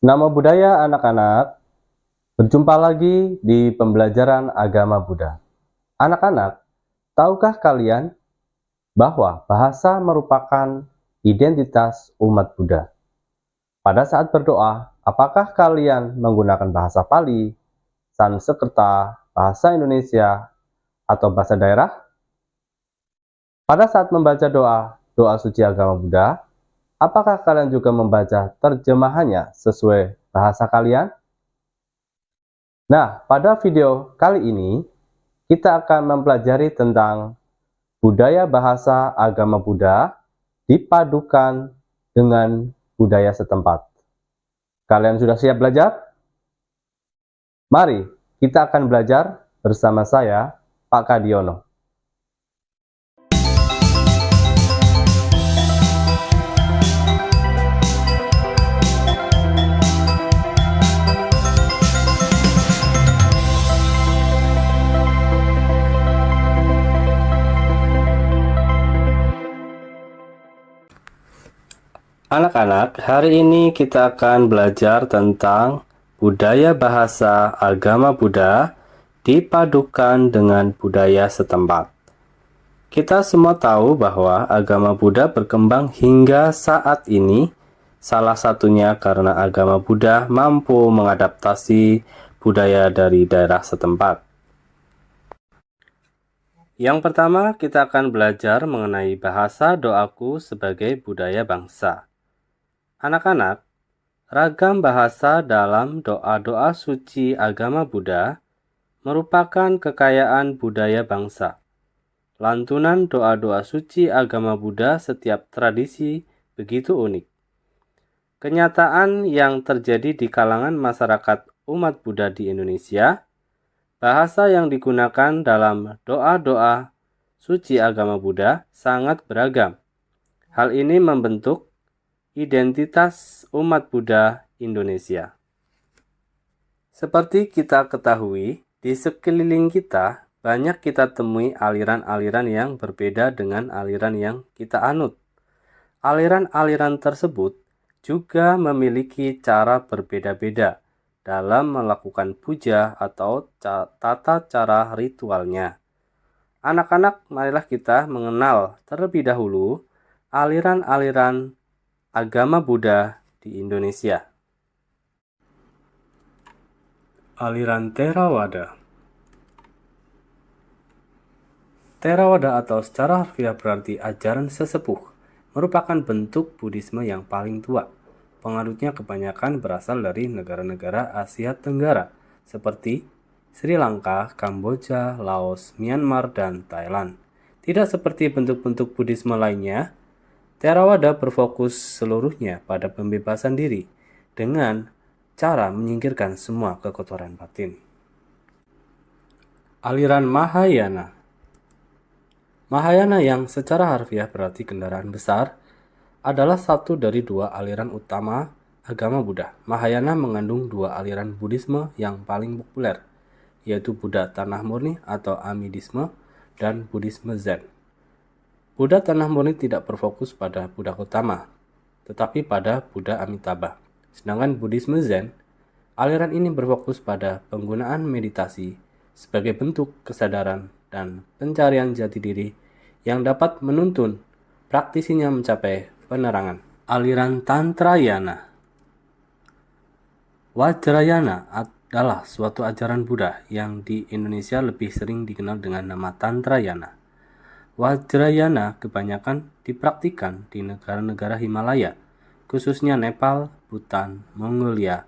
Nama budaya anak-anak, berjumpa lagi di pembelajaran agama Buddha. Anak-anak, tahukah kalian bahwa bahasa merupakan identitas umat Buddha? Pada saat berdoa, apakah kalian menggunakan bahasa Pali, Sanskerta, bahasa Indonesia, atau bahasa daerah? Pada saat membaca doa suci agama Buddha, apakah kalian juga membaca terjemahannya sesuai bahasa kalian? Nah, pada video kali ini, kita akan mempelajari tentang budaya bahasa agama Buddha dipadukan dengan budaya setempat. Kalian sudah siap belajar? Mari kita akan belajar bersama saya, Pak Kadiono. Anak-anak, hari ini kita akan belajar tentang budaya bahasa agama Buddha dipadukan dengan budaya setempat. Kita semua tahu bahwa agama Buddha berkembang hingga saat ini, salah satunya karena agama Buddha mampu mengadaptasi budaya dari daerah setempat. Yang pertama, kita akan belajar mengenai bahasa doaku sebagai budaya bangsa. Anak-anak, ragam bahasa dalam doa-doa suci agama Buddha merupakan kekayaan budaya bangsa. Lantunan doa-doa suci agama Buddha setiap tradisi begitu unik. Kenyataan yang terjadi di kalangan masyarakat umat Buddha di Indonesia, bahasa yang digunakan dalam doa-doa suci agama Buddha sangat beragam. Hal ini membentuk identitas umat Buddha Indonesia. Seperti kita ketahui, di sekeliling kita banyak kita temui aliran-aliran yang berbeda dengan aliran yang kita anut. Aliran-aliran tersebut juga memiliki cara berbeda-beda dalam melakukan puja atau tata cara ritualnya. Anak-anak, marilah kita mengenal terlebih dahulu aliran-aliran agama Buddha di Indonesia. Aliran Theravada. Theravada atau secara harfiah berarti ajaran sesepuh, merupakan bentuk Buddhisme yang paling tua. Penganutnya kebanyakan berasal dari negara-negara Asia Tenggara seperti Sri Lanka, Kamboja, Laos, Myanmar, dan Thailand. Tidak seperti bentuk-bentuk Buddhisme lainnya, Theravada berfokus seluruhnya pada pembebasan diri dengan cara menyingkirkan semua kekotoran batin. Aliran Mahayana. Mahayana yang secara harfiah berarti kendaraan besar adalah satu dari dua aliran utama agama Buddha. Mahayana mengandung dua aliran Buddhisme yang paling populer, yaitu Buddha Tanah Murni atau Amidisme dan Buddhisme Zen. Buddha Tanah Murni tidak berfokus pada Buddha Gautama, tetapi pada Buddha Amitabha. Sedangkan Buddhisme Zen, aliran ini berfokus pada penggunaan meditasi sebagai bentuk kesadaran dan pencarian jati diri yang dapat menuntun praktisinya mencapai penerangan. Aliran Tantrayana. Vajrayana adalah suatu ajaran Buddha yang di Indonesia lebih sering dikenal dengan nama Tantrayana. Vajrayana kebanyakan dipraktikkan di negara-negara Himalaya, khususnya Nepal, Bhutan, Mongolia,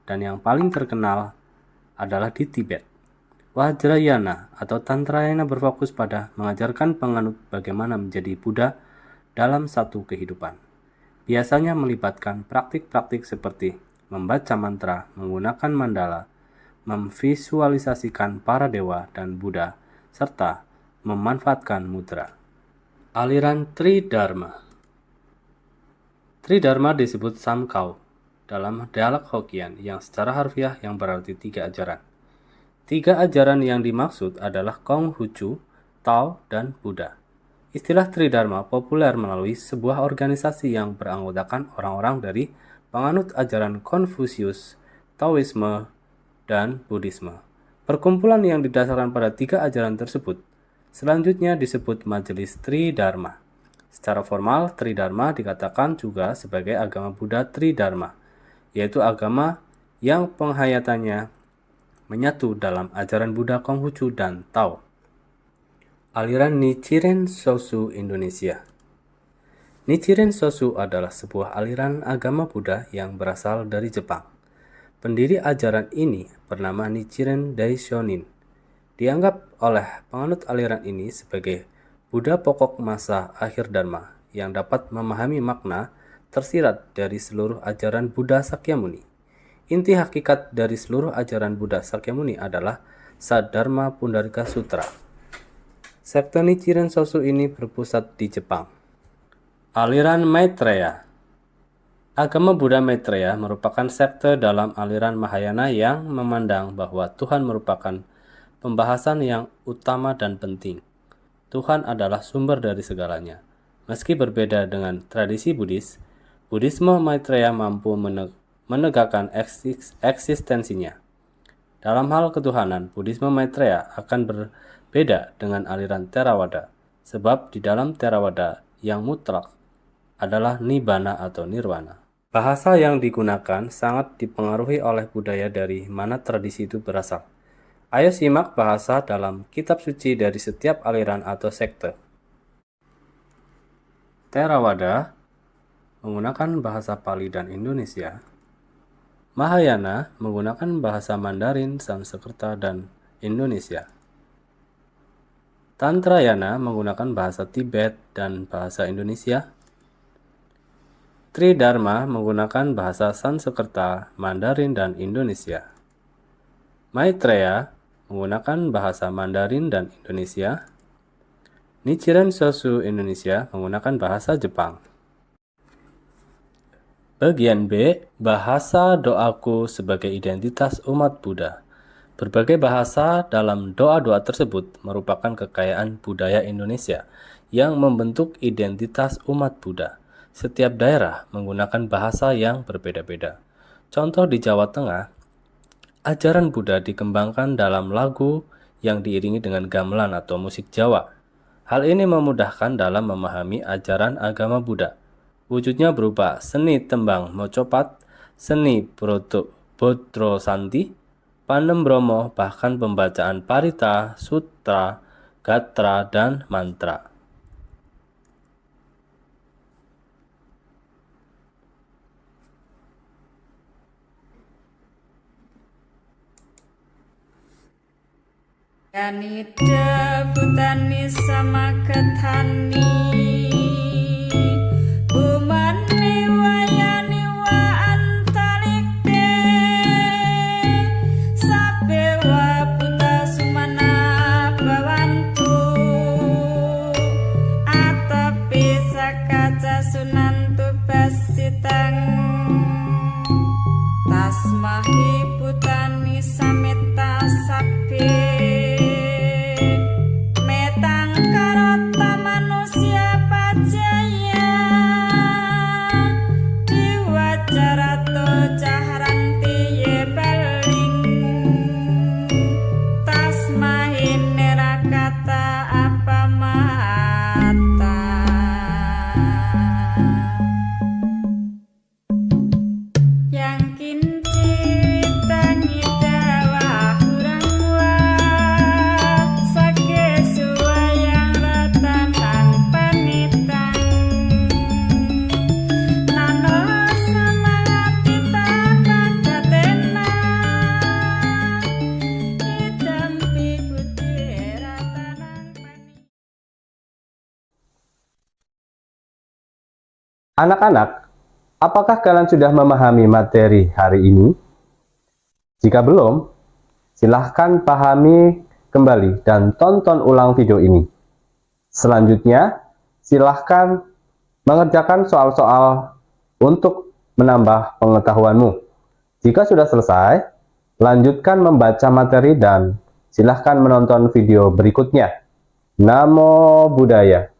dan yang paling terkenal adalah di Tibet. Vajrayana atau Tantrayana berfokus pada mengajarkan penganut bagaimana menjadi Buddha dalam satu kehidupan. Biasanya melibatkan praktik-praktik seperti membaca mantra, menggunakan mandala, memvisualisasikan para dewa dan Buddha, serta memanfaatkan mudra. Aliran Tridharma. Tridharma disebut Samkhya dalam dialek Hokkien yang secara harfiah yang berarti tiga ajaran. Tiga ajaran yang dimaksud adalah Konghucu, Tao, dan Buddha. Istilah Tridharma populer melalui sebuah organisasi yang beranggotakan orang-orang dari penganut ajaran Konfusius, Taoisme, dan Buddhisme. Perkumpulan yang didasarkan pada 3 ajaran tersebut selanjutnya disebut Majelis Tridharma. Secara formal, Tridharma dikatakan juga sebagai agama Buddha Tridharma, yaitu agama yang penghayatannya menyatu dalam ajaran Buddha, Konghucu, dan Tao. Aliran Nichiren Shoshu Indonesia. Nichiren Shoshu adalah sebuah aliran agama Buddha yang berasal dari Jepang. Pendiri ajaran ini bernama Nichiren Daishonin. Dianggap oleh penganut aliran ini sebagai Buddha pokok masa akhir Dharma yang dapat memahami makna tersirat dari seluruh ajaran Buddha Sakyamuni. Inti hakikat dari seluruh ajaran Buddha Sakyamuni adalah Saddharma Pundarika Sutra. Sekte Nichiren Shoshu ini berpusat di Jepang. Aliran Maitreya. Agama Buddha Maitreya merupakan sekte dalam aliran Mahayana yang memandang bahwa Tuhan merupakan pembahasan yang utama dan penting. Tuhan adalah sumber dari segalanya. Meski berbeda dengan tradisi Buddhis, Buddhisme Maitreya mampu menegakkan eksistensinya. Dalam hal ketuhanan, Buddhisme Maitreya akan berbeda dengan aliran Theravada, sebab di dalam Theravada yang mutlak adalah Nibbana atau Nirwana. Bahasa yang digunakan sangat dipengaruhi oleh budaya dari mana tradisi itu berasal. Ayo simak bahasa dalam kitab suci dari setiap aliran atau sekte. Theravada menggunakan bahasa Pali dan Indonesia. Mahayana menggunakan bahasa Mandarin, Sanskerta, dan Indonesia. Tantrayana menggunakan bahasa Tibet dan bahasa Indonesia. Tridharma menggunakan bahasa Sanskerta, Mandarin, dan Indonesia. Maitreya menggunakan bahasa Mandarin dan Indonesia. Nichiren Shoshu Indonesia menggunakan bahasa Jepang. Bagian B, bahasa doaku sebagai identitas umat Buddha. Berbagai bahasa dalam doa-doa tersebut merupakan kekayaan budaya Indonesia yang membentuk identitas umat Buddha. Setiap daerah menggunakan bahasa yang berbeda-beda. Contoh di Jawa Tengah, ajaran Buddha dikembangkan dalam lagu yang diiringi dengan gamelan atau musik Jawa. Hal ini memudahkan dalam memahami ajaran agama Buddha. Wujudnya berupa seni tembang mocopat, seni bodro santi, panem bromo, bahkan pembacaan parita, sutra, gatra, dan mantra. Yani debutani sama ketani Bumani wayani wa antalikde Sabe wa buta sumana bawantu Atapi sakaca sunantu basitang Tasmahi putani samita sabe Anak-anak, apakah kalian sudah memahami materi hari ini? Jika belum, silahkan pahami kembali dan tonton ulang video ini. Selanjutnya, silahkan mengerjakan soal-soal untuk menambah pengetahuanmu. Jika sudah selesai, lanjutkan membaca materi dan silahkan menonton video berikutnya. Namo Buddhaya.